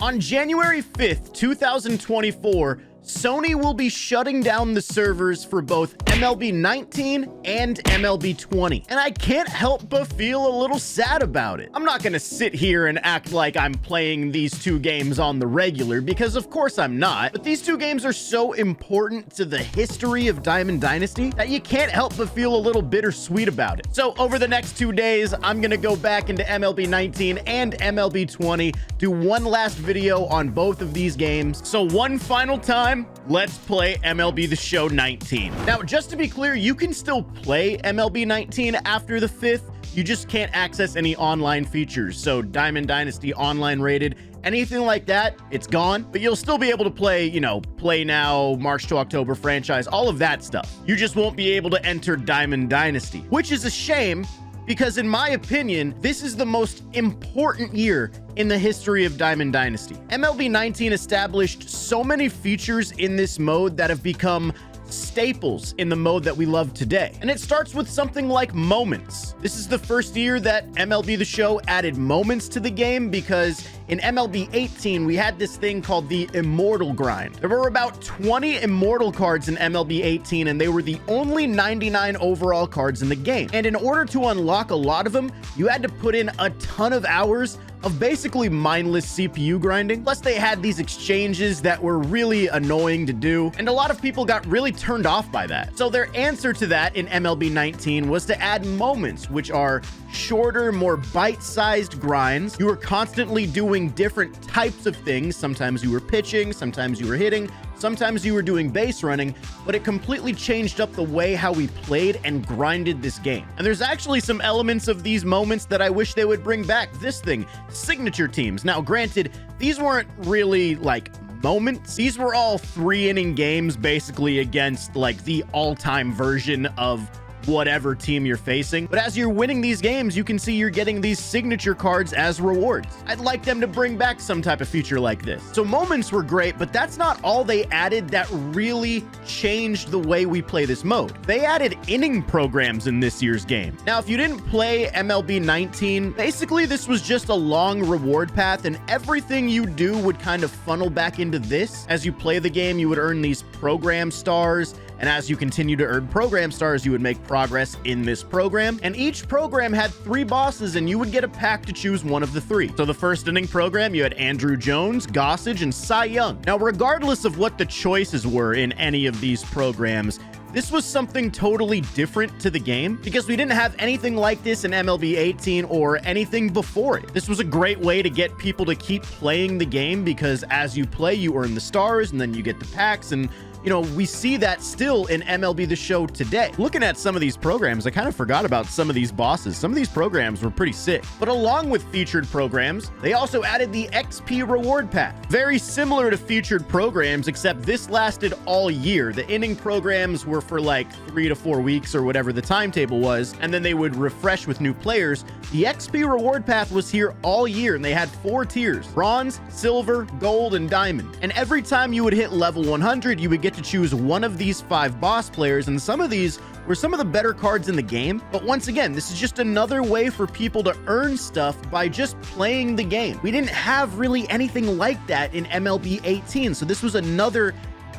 On January 5th, 2024, Sony will be shutting down the servers for both MLB 19 and MLB 20. And I can't help but feel a little sad about it. I'm not gonna sit here and act like I'm playing these two games on the regular, because of course I'm not. But these two games are so important to the history of Diamond Dynasty that you can't help but feel a little bittersweet about it. So over the next 2 days, I'm gonna go back into MLB 19 and MLB 20, do one last video on both of these games. So one final time, let's play MLB The Show 19. Now, just to be clear, you can still play MLB 19 after the 5th. You just can't access any online features. So Diamond Dynasty online rated, anything like that, it's gone. But you'll still be able to play, you know, play now, March to October franchise, all of that stuff. You just won't be able to enter Diamond Dynasty, which is a shame, because in my opinion, this is the most important year in the history of Diamond Dynasty. MLB 19 established so many features in this mode that have become staples in the mode that we love today. And it starts with something like moments. This is the first year that MLB The Show added moments to the game, because in MLB 18, we had this thing called the Immortal Grind. There were about 20 Immortal cards in MLB 18, and they were the only 99 overall cards in the game. And in order to unlock a lot of them, you had to put in a ton of hours of basically mindless CPU grinding. Plus, they had these exchanges that were really annoying to do, and a lot of people got really turned off by that. So their answer to that in MLB 19 was to add moments, which are shorter, more bite-sized grinds. You were constantly doing different types of things. Sometimes you were pitching, sometimes you were hitting, sometimes you were doing base running, but it completely changed up the way how we played and grinded this game. And there's actually some elements of these moments that I wish they would bring back. This thing, signature teams. Now, granted, these weren't really like moments. These were all 3-inning games, basically, against like the all-time version of whatever team you're facing. But as you're winning these games, you can see you're getting these signature cards as rewards. I'd like them to bring back some type of feature like this. So moments were great, but that's not all they added that really changed the way we play this mode. They added inning programs in this year's game. Now, if you didn't play MLB 19, basically this was just a long reward path, and everything you do would kind of funnel back into this. As you play the game, you would earn these program stars, and as you continue to earn program stars, you would make progress in this program. And each program had 3 bosses, and you would get a pack to choose one of the 3. So the first inning program, you had Andrew Jones, Gossage, and Cy Young. Now, regardless of what the choices were in any of these programs, this was something totally different to the game, because we didn't have anything like this in MLB 18 or anything before it. This was a great way to get people to keep playing the game, because as you play, you earn the stars, and then you get the packs, and you know, we see that still in MLB The Show today. Looking at some of these programs, I kind of forgot about some of these bosses. Some of these programs were pretty sick. But along with featured programs, they also added the XP reward path. Very similar to featured programs, except this lasted all year. The inning programs were for like 3 to 4 weeks or whatever the timetable was, and then they would refresh with new players. The XP reward path was here all year, and they had 4 tiers: bronze, silver, gold, and diamond. And every time you would hit level 100, you would get to choose one of these 5 boss players, and some of these were some of the better cards in the game. But once again, this is just another way for people to earn stuff by just playing the game. We didn't have really anything like that in MLB 18, so this was another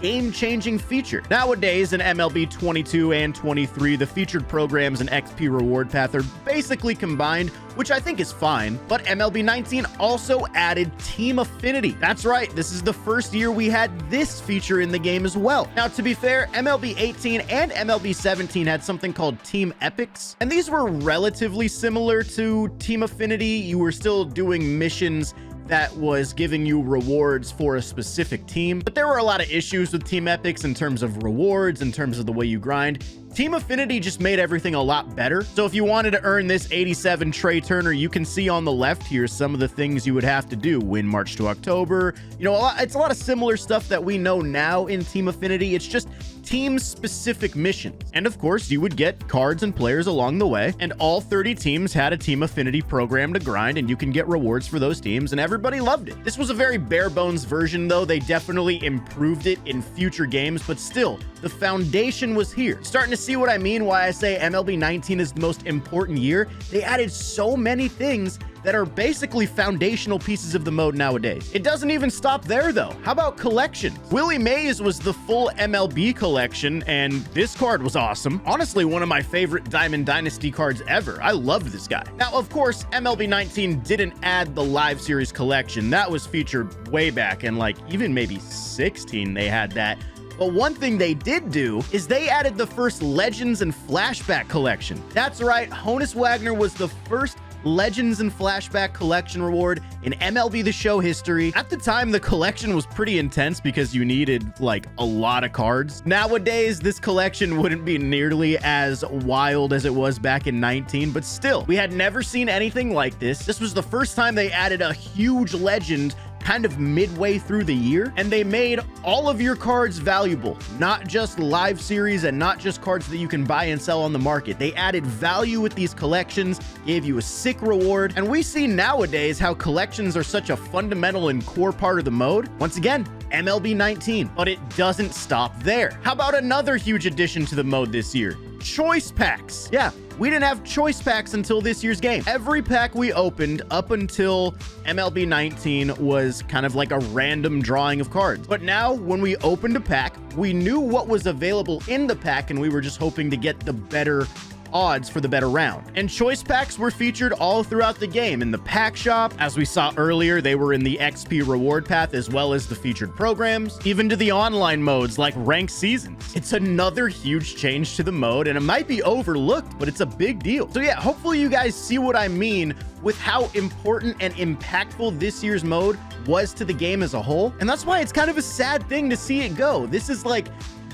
game-changing feature. Nowadays, in MLB 22 and 23, the featured programs and XP reward path are basically combined, which I think is fine. But MLB 19 also added Team Affinity. That's right, this is the first year we had this feature in the game as well. Now, to be fair, MLB 18 and MLB 17 had something called Team Epics, and these were relatively similar to Team Affinity. You were still doing missions that was giving you rewards for a specific team. But there were a lot of issues with Team Epics in terms of rewards, in terms of the way you grind. Team Affinity just made everything a lot better. So if you wanted to earn this 87 Trey Turner, you can see on the left here some of the things you would have to do. Win March to October. You know, it's a lot of similar stuff that we know now in Team Affinity. It's just team-specific missions. And of course, you would get cards and players along the way, and all 30 teams had a Team Affinity program to grind, and you can get rewards for those teams, and everybody loved it. This was a very bare-bones version, though. They definitely improved it in future games, but still, the foundation was here. Starting to see what I mean why I say MLB 19 is the most important year? They added so many things that are basically foundational pieces of the mode nowadays. It doesn't even stop there though. How about collections? Willie Mays was the full MLB collection, and this card was awesome. Honestly, one of my favorite Diamond Dynasty cards ever. I love this guy. Now, of course, MLB 19 didn't add the live series collection. That was featured way back, and like even maybe 16 they had that. But one thing they did do is they added the first Legends and Flashback collection. That's right, Honus Wagner was the first Legends and Flashback collection reward in MLB The Show history. At the time, the collection was pretty intense because you needed like a lot of cards. Nowadays, this collection wouldn't be nearly as wild as it was back in 19, but still, we had never seen anything like this. This was the first time they added a huge legend kind of midway through the year, and they made all of your cards valuable, not just live series and not just cards that you can buy and sell on the market. They added value with these collections, gave you a sick reward, and we see nowadays how collections are such a fundamental and core part of the mode. Once again, MLB 19, but it doesn't stop there. How about another huge addition to the mode this year? Choice packs. Yeah, we didn't have choice packs until this year's game. Every pack we opened up until MLB 19 was kind of like a random drawing of cards. But now when we opened a pack, we knew what was available in the pack, and we were just hoping to get the better odds for the better round. And choice packs were featured all throughout the game in the pack shop. As we saw earlier, they were in the XP reward path as well as the featured programs, even to the online modes like ranked seasons. It's another huge change to the mode, and it might be overlooked, but it's a big deal. So yeah, hopefully you guys see what I mean with how important and impactful this year's mode was to the game as a whole. And that's why it's kind of a sad thing to see it go. This is like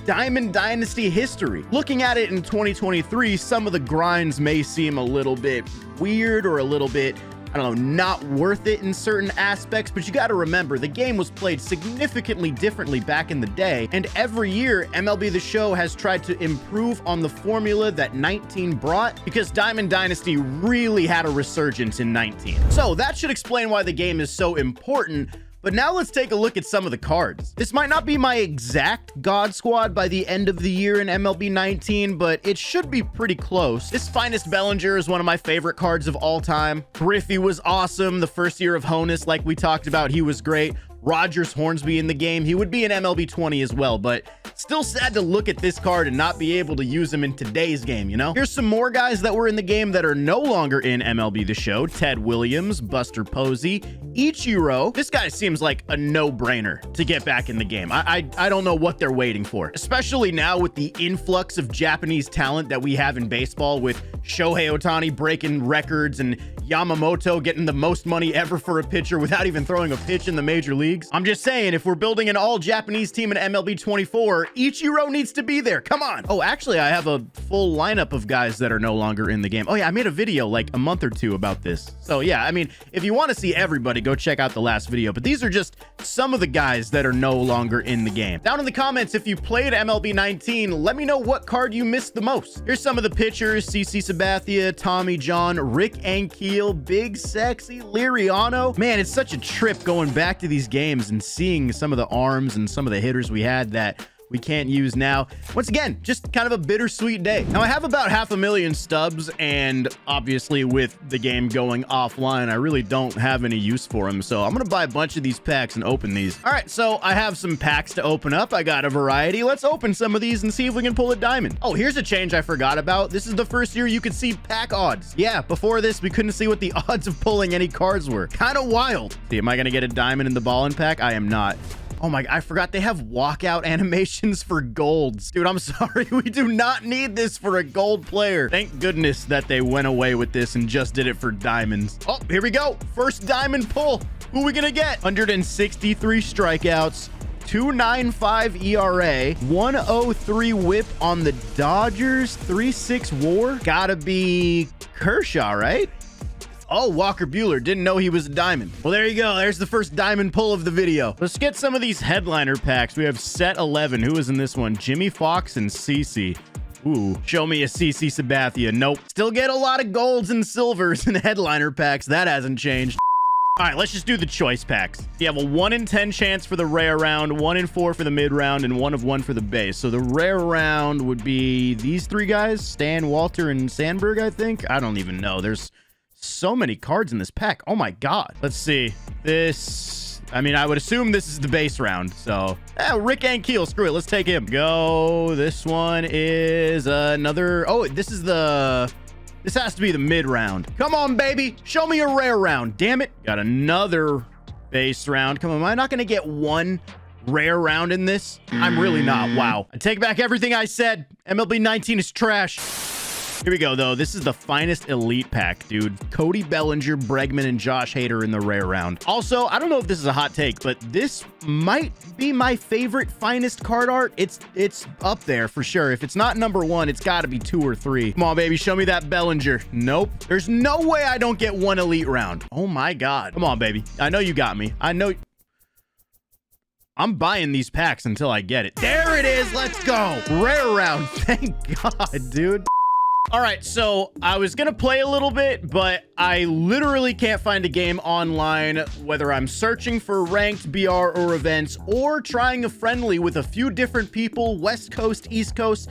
Diamond Dynasty history. Looking at it in 2023, some of the grinds may seem a little bit weird or a little bit, I don't know, not worth it in certain aspects, but you got to remember the game was played significantly differently back in the day, and every year MLB The Show has tried to improve on the formula that 19 brought, because Diamond Dynasty really had a resurgence in 19. So that should explain why the game is so important. But now let's take a look at some of the cards. This might not be my exact God Squad by the end of the year in MLB 19, but it should be pretty close. This Finest Bellinger is one of my favorite cards of all time. Griffey was awesome. The first year of Honus, like we talked about, he was great. Rogers Hornsby in the game. He would be in MLB 20 as well, but still sad to look at this card and not be able to use him in today's game, you know? Here's some more guys that were in the game that are no longer in MLB The Show. Ted Williams, Buster Posey, Ichiro. This guy seems like a no-brainer to get back in the game. I don't know what they're waiting for, especially now with the influx of Japanese talent that we have in baseball, with Shohei Ohtani breaking records and Yamamoto getting the most money ever for a pitcher without even throwing a pitch in the major leagues. I'm just saying, if we're building an all-Japanese team in MLB 24, Ichiro needs to be there. Come on. Oh, actually, I have a full lineup of guys that are no longer in the game. Oh yeah, I made a video like a month or two about this. So yeah, I mean, if you want to see everybody, go check out the last video. But these are just some of the guys that are no longer in the game. Down in the comments, if you played MLB 19, let me know what card you missed the most. Here's some of the pitchers: CC Sabathia, Tommy John, Rick Ankiel, Big Sexy, Liriano. Man, it's such a trip going back to these games and seeing some of the arms and some of the hitters we had that we can't use now. Once again, just kind of a bittersweet day. Now, I have about 500,000 stubs, and obviously with the game going offline, I really don't have any use for them. So I'm gonna buy a bunch of these packs and open these. All right, so I have some packs to open up. I got a variety. Let's open some of these and see if we can pull a diamond. Oh, here's a change I forgot about. This is the first year you could see pack odds. Yeah, before this, we couldn't see what the odds of pulling any cards were. Kind of wild. See, am I gonna get a diamond in the ball-in pack? I am not. Oh my, I forgot they have walkout animations for golds. Dude, I'm sorry. We do not need this for a gold player. Thank goodness that they went away with this and just did it for diamonds. Oh, here we go. First diamond pull. Who are we gonna get? 163 strikeouts, 2.95 ERA, 103 whip on the Dodgers, 3.6 WAR. Gotta be Kershaw, right? Oh, Walker Buehler. Didn't know he was a diamond. Well, there you go. There's the first diamond pull of the video. Let's get some of these headliner packs. We have set 11. Who is in this one? Jimmy Fox and CC. Ooh, show me a CC Sabathia. Nope. Still get a lot of golds and silvers in headliner packs. That hasn't changed. All right, let's just do the choice packs. You have a 1 in 10 chance for the rare round, 1 in 4 for the mid round, and 1 of 1 for the base. So the rare round would be these three guys, Stan, Walter, and Sandberg, I think. I don't even know. There's So many cards in this pack. Oh my God. Let's see. This, I mean, I would assume this is the base round. So, Rick Ankiel, screw it. Let's take him. Go. This one is another. Oh, this has to be the mid round. Come on, baby. Show me a rare round. Damn it. Got another base round. Come on. Am I not going to get one rare round in this? I'm really not. Wow. I take back everything I said. MLB 19 is trash. Here we go, though. This is the finest elite pack, dude. Cody Bellinger, Bregman, and Josh Hader in the rare round. Also, I don't know if this is a hot take, but this might be my favorite finest card art. It's up there for sure. If it's not number one, it's got to be 2 or 3. Come on, baby. Show me that Bellinger. Nope. There's no way I don't get one elite round. Oh, my God. Come on, baby. I know you got me. I know. I'm buying these packs until I get it. There it is. Let's go. Rare round. Thank God, dude. All right, so I was going to play a little bit, but I literally can't find a game online, whether I'm searching for ranked BR or events or trying a friendly with a few different people, West Coast, East Coast.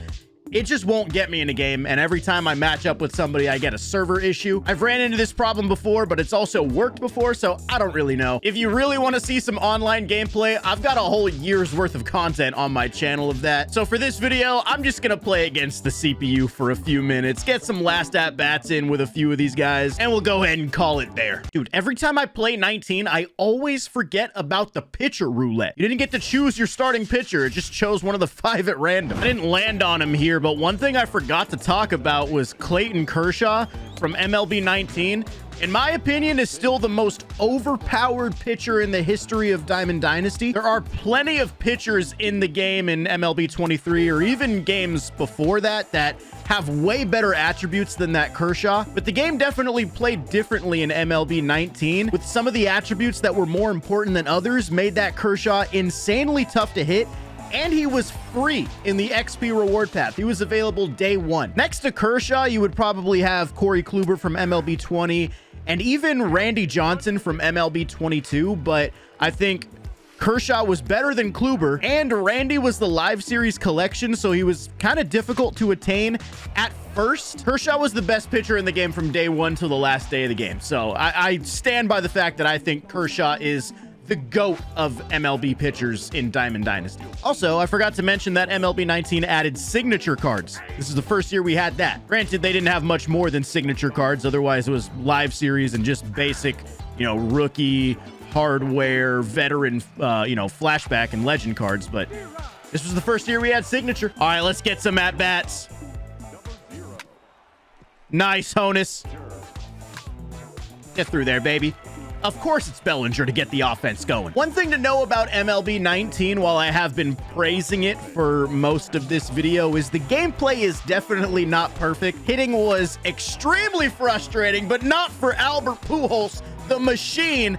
It just won't get me in a game, and every time I match up with somebody, I get a server issue. I've ran into this problem before, but it's also worked before, so I don't really know. If you really want to see some online gameplay, I've got a whole year's worth of content on my channel of that. So for this video, I'm just gonna play against the CPU for a few minutes, get some last at-bats in with a few of these guys, and we'll go ahead and call it there. Dude, every time I play 19, I always forget about the pitcher roulette. You didn't get to choose your starting pitcher. It just chose one of the 5 at random. I didn't land on him here, but one thing I forgot to talk about was Clayton Kershaw from MLB 19. In my opinion, is still the most overpowered pitcher in the history of Diamond Dynasty. There are plenty of pitchers in the game in MLB 23 or even games before that that have way better attributes than that Kershaw, but the game definitely played differently in MLB 19, with some of the attributes that were more important than others made that Kershaw insanely tough to hit. And he was free in the XP reward path. He was available day 1. Next to Kershaw, you would probably have Corey Kluber from MLB 20 and even Randy Johnson from MLB 22. But I think Kershaw was better than Kluber, and Randy was the live series collection, so he was kind of difficult to attain at first. Kershaw was the best pitcher in the game from day 1 till the last day of the game. So I stand by the fact that I think Kershaw is the GOAT of MLB pitchers in Diamond Dynasty. Also, I forgot to mention that MLB 19 added signature cards. This is the first year we had that. Granted, they didn't have much more than signature cards. Otherwise, it was live series and just basic, rookie, hardware, veteran, flashback and legend cards. But this was the first year we had signature. All right, let's get some at-bats. Nice, Honus. Get through there, baby. Of course it's Bellinger to get the offense going. One thing to know about MLB 19, while I have been praising it for most of this video, is the gameplay is definitely not perfect. Hitting was extremely frustrating, but not for Albert Pujols, the machine.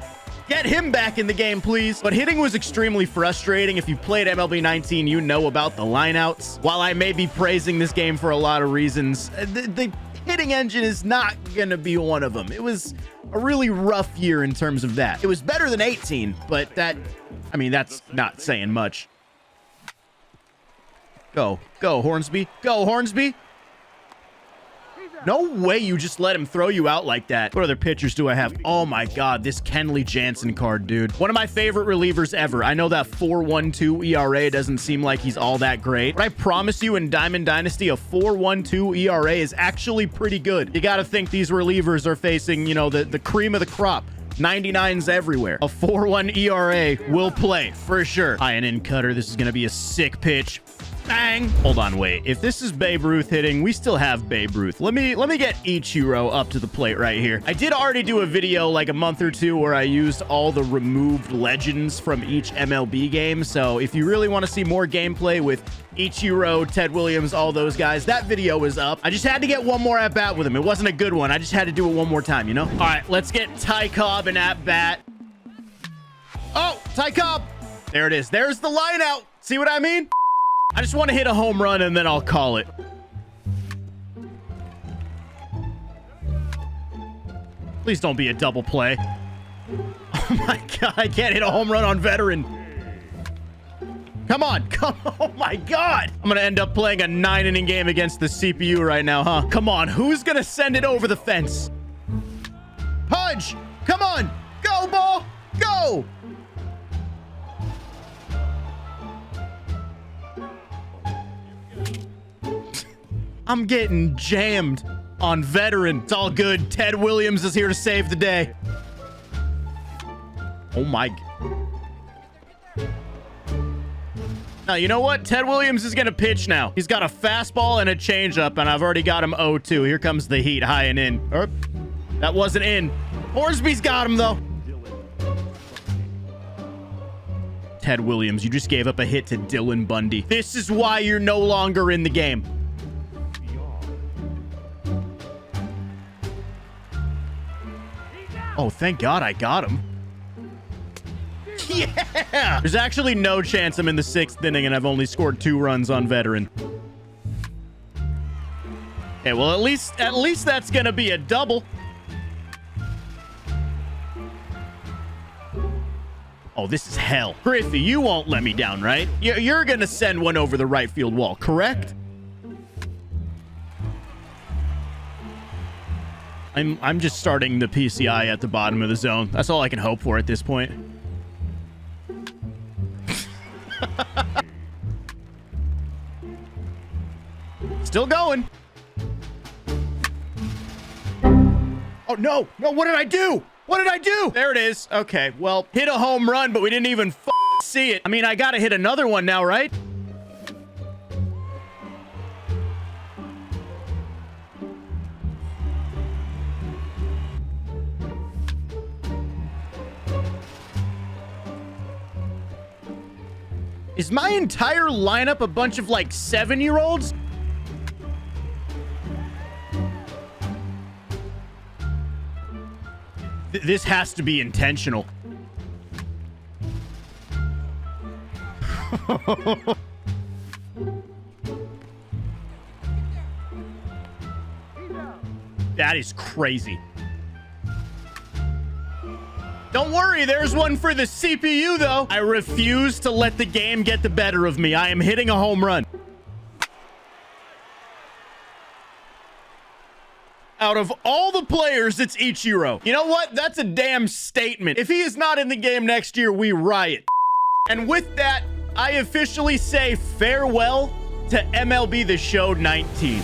Get him back in the game, please. But hitting was extremely frustrating. If you played MLB 19, you know about the lineouts. While I may be praising this game for a lot of reasons, the hitting engine is not gonna be one of them. It was a really rough year in terms of that. It was better than 18, but that's not saying much. Go Hornsby. Go Hornsby. No way you just let him throw you out like that. What other pitchers do I have? Oh my God, this Kenley Jansen card, dude. One of my favorite relievers ever. I know that 4.12 ERA doesn't seem like he's all that great, but I promise you in Diamond Dynasty, a 4.12 ERA is actually pretty good. You got to think these relievers are facing, the cream of the crop. 99s everywhere. A 4.1 ERA will play for sure. High and in cutter. This is going to be a sick pitch. Bang. Hold on, wait. If this is Babe Ruth hitting, we still have Babe Ruth. Let me get Ichiro up to the plate right here. I did already do a video like a month or two where I used all the removed legends from each MLB game. So if you really want to see more gameplay with Ichiro, Ted Williams, all those guys, that video is up. I just had to get one more at bat with him. It wasn't a good one. I just had to do it one more time, All right, let's get Ty Cobb an at bat. Oh, Ty Cobb. There it is. There's the line out. See what I mean? I just want to hit a home run and then I'll call it. Please don't be a double play. Oh my God, I can't hit a home run on veteran. Come on, oh my God. I'm going to end up playing a 9-inning game against the CPU right now, huh? Come on, who's going to send it over the fence? Pudge. Come on. Go, ball. Go. I'm getting jammed on veteran. It's all good. Ted Williams is here to save the day. Oh my. Now, you know what? Ted Williams is going to pitch now. He's got a fastball and a changeup, and I've already got him 0-2. Here comes the heat, high and in. Oh, that wasn't in. Horsby's got him, though. Ted Williams, you just gave up a hit to Dylan Bundy. This is why you're no longer in the game. Oh, thank God I got him. Yeah! There's actually no chance I'm in the 6th inning and I've only scored 2 runs on veteran. Okay, well, at least that's gonna be a double. Oh, this is hell. Griffey, you won't let me down, right? You're gonna send one over the right field wall, correct? I'm just starting the PCI at the bottom of the zone. That's all I can hope for at this point. Still going. Oh, no. No, what did I do? What did I do? There it is. Okay, well, hit a home run, but we didn't even see it. I mean, I gotta hit another one now, right? Is my entire lineup a bunch of, like, 7-year-olds? This has to be intentional. That is crazy. Don't worry, there's one for the CPU, though. I refuse to let the game get the better of me. I am hitting a home run. Out of all the players, it's Ichiro. You know what? That's a damn statement. If he is not in the game next year, we riot. And with that, I officially say farewell to MLB The Show 19.